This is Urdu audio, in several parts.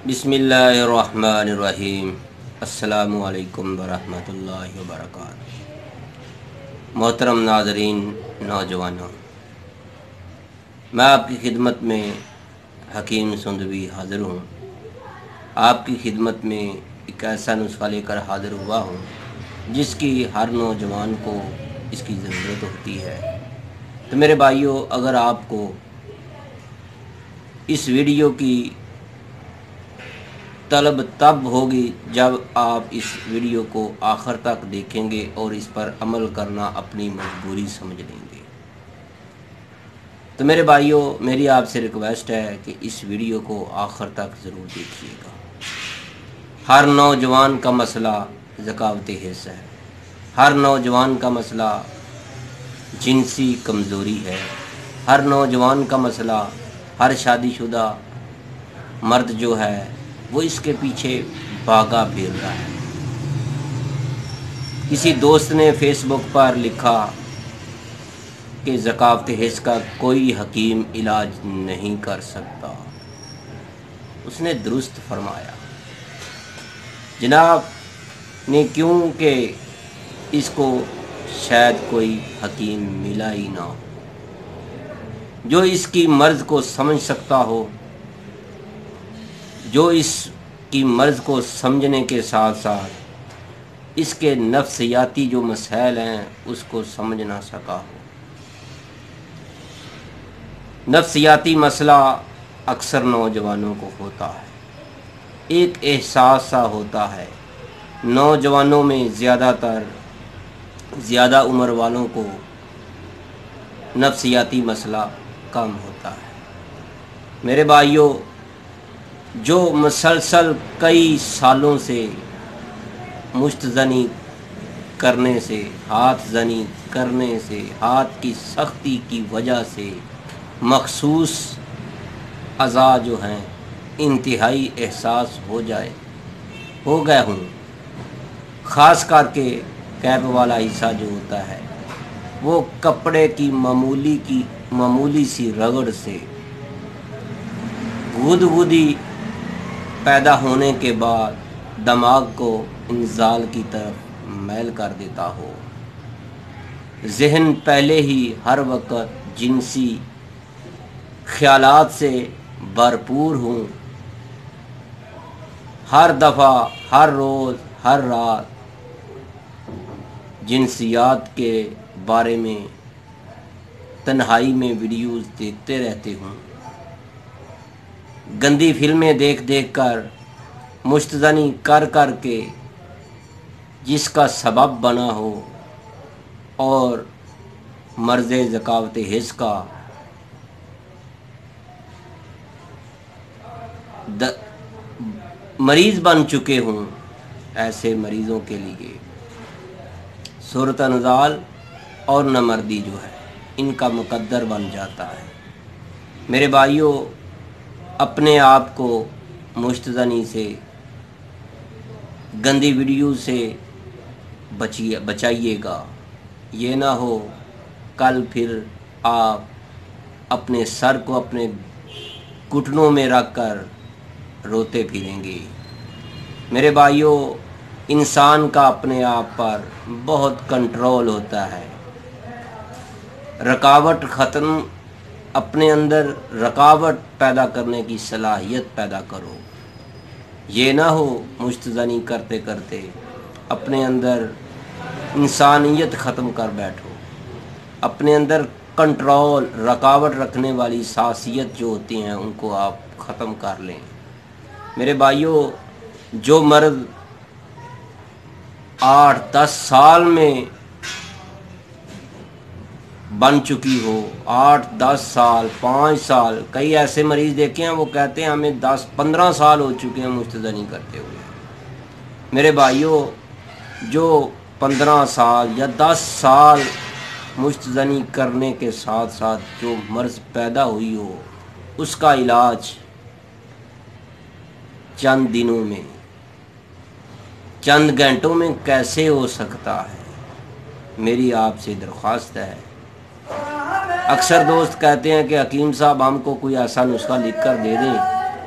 بسم اللہ الرحمن الرحیم۔ السلام علیکم ورحمۃ اللہ وبرکاتہ۔ محترم ناظرین، نوجوانوں، میں آپ کی خدمت میں حکیم سندھوی حاضر ہوں۔ آپ کی خدمت میں ایک ایسا نسخہ لے کر حاضر ہوا ہوں جس کی ہر نوجوان کو اس کی ضرورت ہوتی ہے۔ تو میرے بھائیوں، اگر آپ کو اس ویڈیو کی طلب تب ہوگی جب آپ اس ویڈیو کو آخر تک دیکھیں گے اور اس پر عمل کرنا اپنی مجبوری سمجھ لیں گے۔ تو میرے بھائیوں، میری آپ سے ریکویسٹ ہے کہ اس ویڈیو کو آخر تک ضرور دیکھیے گا۔ ہر نوجوان کا مسئلہ ذکاوت حس ہے، ہر نوجوان کا مسئلہ جنسی کمزوری ہے، ہر نوجوان کا مسئلہ، ہر شادی شدہ مرد جو ہے وہ اس کے پیچھے بھاگا پھر رہا ہے۔ کسی دوست نے فیس بک پر لکھا کہ ذکاوت حس کا کوئی حکیم علاج نہیں کر سکتا۔ اس نے درست فرمایا جناب نے، کیونکہ اس کو شاید کوئی حکیم ملا ہی نہ ہو جو اس کی مرض کو سمجھ سکتا ہو، جو اس کی مرض کو سمجھنے کے ساتھ ساتھ اس کے نفسیاتی جو مسائل ہیں اس کو سمجھ نہ سکا ہو۔ نفسیاتی مسئلہ اکثر نوجوانوں کو ہوتا ہے، ایک احساس سا ہوتا ہے۔ نوجوانوں میں زیادہ عمر والوں کو نفسیاتی مسئلہ کم ہوتا ہے۔ میرے بھائیوں، جو مسلسل کئی سالوں سے مشت زنی کرنے سے، ہاتھ زنی کرنے سے، ہاتھ کی سختی کی وجہ سے مخصوص اعضاء جو ہیں انتہائی احساس ہو گئے ہوں، خاص کر کے کیپ والا حصہ جو ہوتا ہے وہ کپڑے کی معمولی سی رگڑ سے غدغدی پیدا ہونے کے بعد دماغ کو انزال کی طرف میل کر دیتا ہو، ذہن پہلے ہی ہر وقت جنسی خیالات سے بھرپور ہوں، ہر دفعہ، ہر روز، ہر رات جنسیات کے بارے میں تنہائی میں ویڈیوز دیکھتے رہتے ہوں، گندی فلمیں دیکھ کر، مشت زنی کر کے جس کا سبب بنا ہو، اور مرض ذکاوت حس کا مریض بن چکے ہوں، ایسے مریضوں کے لیے صورت نزال اور نامردی جو ہے ان کا مقدر بن جاتا ہے۔ میرے بھائیوں، اپنے آپ کو مشت زنی سے، گندی ویڈیو سے بچائیے گا، یہ نہ ہو کل پھر آپ اپنے سر کو اپنے گھٹنوں میں رکھ کر روتے پھریں گے۔ میرے بھائیوں، انسان کا اپنے آپ پر بہت کنٹرول ہوتا ہے۔ اپنے اندر رکاوٹ پیدا کرنے کی صلاحیت پیدا کرو۔ یہ نہ ہو مشت زنی کرتے کرتے اپنے اندر انسانیت ختم کر بیٹھو، اپنے اندر کنٹرول، رکاوٹ رکھنے والی خاصیت جو ہوتی ہیں ان کو آپ ختم کر لیں۔ میرے بھائیوں، جو مرد 8-10 سال میں بن چکی ہو، 8-10 سال، 5 سال، کئی ایسے مریض دیکھے ہیں وہ کہتے ہیں ہمیں 10-15 سال ہو چکے ہیں مشت زنی کرتے ہوئے۔ میرے بھائیوں، جو 15 سال یا 10 سال مشت زنی کرنے کے ساتھ ساتھ جو مرض پیدا ہوئی ہو، اس کا علاج چند دنوں میں، چند گھنٹوں میں کیسے ہو سکتا ہے؟ میری آپ سے درخواست ہے۔ اکثر دوست کہتے ہیں کہ حکیم صاحب ہم کو کوئی ایسا نسخہ لکھ کر دے دیں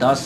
10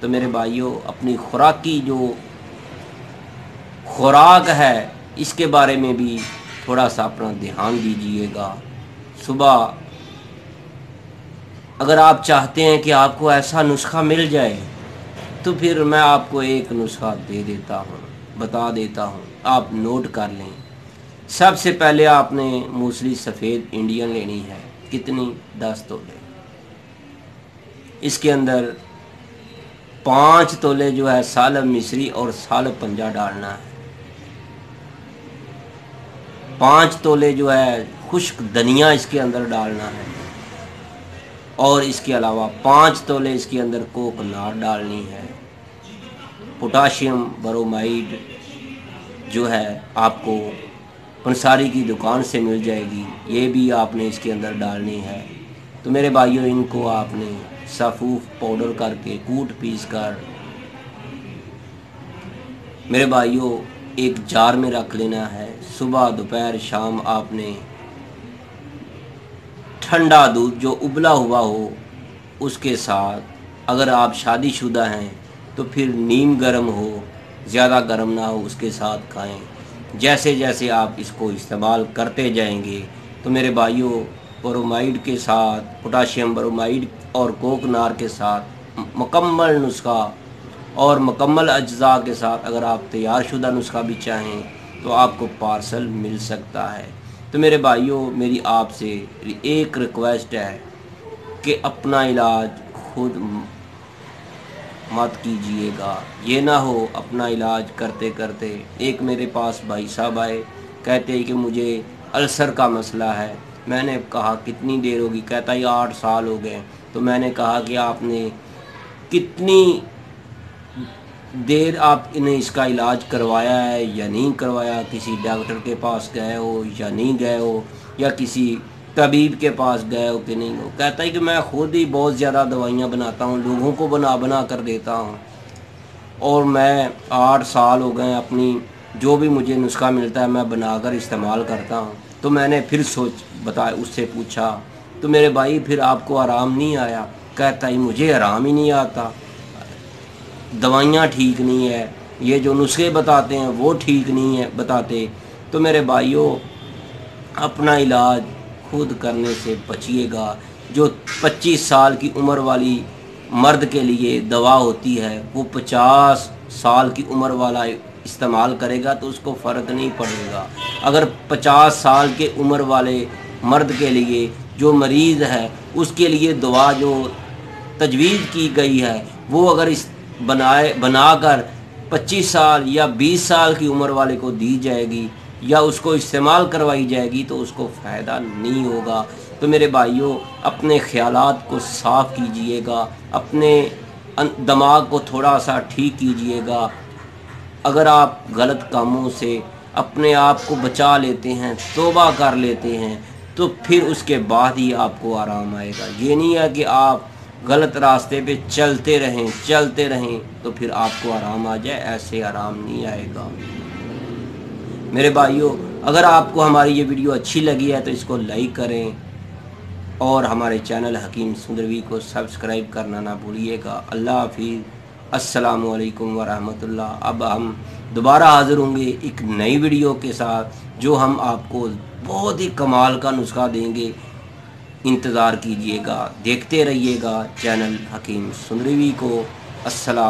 تو میرے بھائیوں اپنی خوراکی جو خوراک ہے اس کے بارے میں بھی تھوڑا سا اپنا دھیان دیجیے گا۔ صبح اگر آپ چاہتے ہیں کہ آپ کو ایسا نسخہ مل جائے تو پھر میں آپ کو ایک نسخہ دے دیتا ہوں، بتا دیتا ہوں، آپ نوٹ کر لیں۔ سب سے پہلے آپ نے موسلی سفید انڈین لینی ہے، کتنی؟ 10 تولے۔ اس کے اندر 5 تولے جو ہے سالب مصری اور سالب پنجہ ڈالنا ہے، 5 تولے جو ہے خشک دھنیا اس کے اندر ڈالنا ہے، اور اس کے علاوہ 5 تولے اس کے اندر کوکنار ڈالنی ہے۔ پوٹاشیم برومائڈ جو ہے آپ کو پنساری کی دکان سے مل جائے گی، یہ بھی آپ نے اس کے اندر ڈالنی ہے۔ تو میرے بھائیوں ان کو آپ نے صفوف پاؤڈر کر کے کوٹ پیس کر میرے بھائیوں ایک جار میں رکھ لینا ہے۔ صبح دوپہر شام آپ نے ٹھنڈا دودھ جو ابلا ہوا ہو اس کے ساتھ، اگر آپ شادی شدہ ہیں تو پھر نیم گرم ہو، زیادہ گرم نہ ہو، اس کے ساتھ کھائیں۔ جیسے جیسے آپ اس کو استعمال کرتے جائیں گے تو میرے بھائیوں برومائڈ کے ساتھ، پوٹاشیم برومائڈ اور کوکنار کے ساتھ مکمل نسخہ اور مکمل اجزاء کے ساتھ اگر آپ تیار شدہ نسخہ بھی چاہیں تو آپ کو پارسل مل سکتا ہے۔ تو میرے بھائیوں میری آپ سے ایک ریکویسٹ ہے کہ اپنا علاج خود مت کیجئے گا۔ یہ نہ ہو اپنا علاج کرتے کرتے، ایک میرے پاس بھائی صاحب آئے، کہتے ہیں کہ مجھے السر کا مسئلہ ہے۔ میں نے کہا کتنی دیر ہوگی؟ کہتا ہے 8 سال ہو گئے۔ تو میں نے کہا کہ آپ نے کتنی دیر آپ نے اس کا علاج کروایا ہے یا نہیں کروایا؟ کسی ڈاکٹر کے پاس گئے ہو یا نہیں گئے ہو، یا کسی طبیب کے پاس گئے ہو کہ نہیں ہو؟ کہتا ہے کہ میں خود ہی بہت زیادہ دوائیاں بناتا ہوں، لوگوں کو بنا کر دیتا ہوں، اور میں 8 سال ہو گئے اپنی جو بھی مجھے نسخہ ملتا ہے میں بنا کر استعمال کرتا ہوں۔ تو میں نے پھر اس سے پوچھا تو میرے بھائی پھر آپ کو آرام نہیں آیا؟ کہتا ہے مجھے آرام ہی نہیں آتا، دوائیاں ٹھیک نہیں ہے، یہ جو نسخے بتاتے ہیں وہ ٹھیک نہیں ہے بتاتے۔ تو میرے بھائیوں اپنا علاج خود کرنے سے بچیے گا۔ جو 25 سال کی عمر والی مرد کے لیے دوا ہوتی ہے وہ 50 سال کی عمر والا استعمال کرے گا تو اس کو فرق نہیں پڑے گا۔ اگر 50 سال کے عمر والے مرد کے لیے جو مریض ہے اس کے لیے دوا جو تجویز کی گئی ہے وہ اگر بنا کر 25 سال یا 20 سال کی عمر والے کو دی جائے گی یا اس کو استعمال کروائی جائے گی تو اس کو فائدہ نہیں ہوگا۔ تو میرے بھائیوں اپنے خیالات کو صاف کیجئے گا، اپنے دماغ کو تھوڑا سا ٹھیک کیجئے گا۔ اگر آپ غلط کاموں سے اپنے آپ کو بچا لیتے ہیں، توبہ کر لیتے ہیں، تو پھر اس کے بعد ہی آپ کو آرام آئے گا۔ یہ نہیں ہے کہ آپ غلط راستے پہ چلتے رہیں تو پھر آپ کو آرام آ جائے، ایسے آرام نہیں آئے گا۔ میرے بھائیوں اگر آپ کو ہماری یہ ویڈیو اچھی لگی ہے تو اس کو لائک کریں اور ہمارے چینل حکیم سندروی کو سبسکرائب کرنا نہ بھولیے گا۔ اللہ حافظ، السلام علیکم ورحمۃ اللہ۔ اب ہم دوبارہ حاضر ہوں گے ایک نئی ویڈیو کے ساتھ جو ہم آپ کو بہت ہی کمال کا نسخہ دیں گے۔ انتظار کیجئے گا، دیکھتے رہیے گا چینل حکیم سندروی کو۔ السلام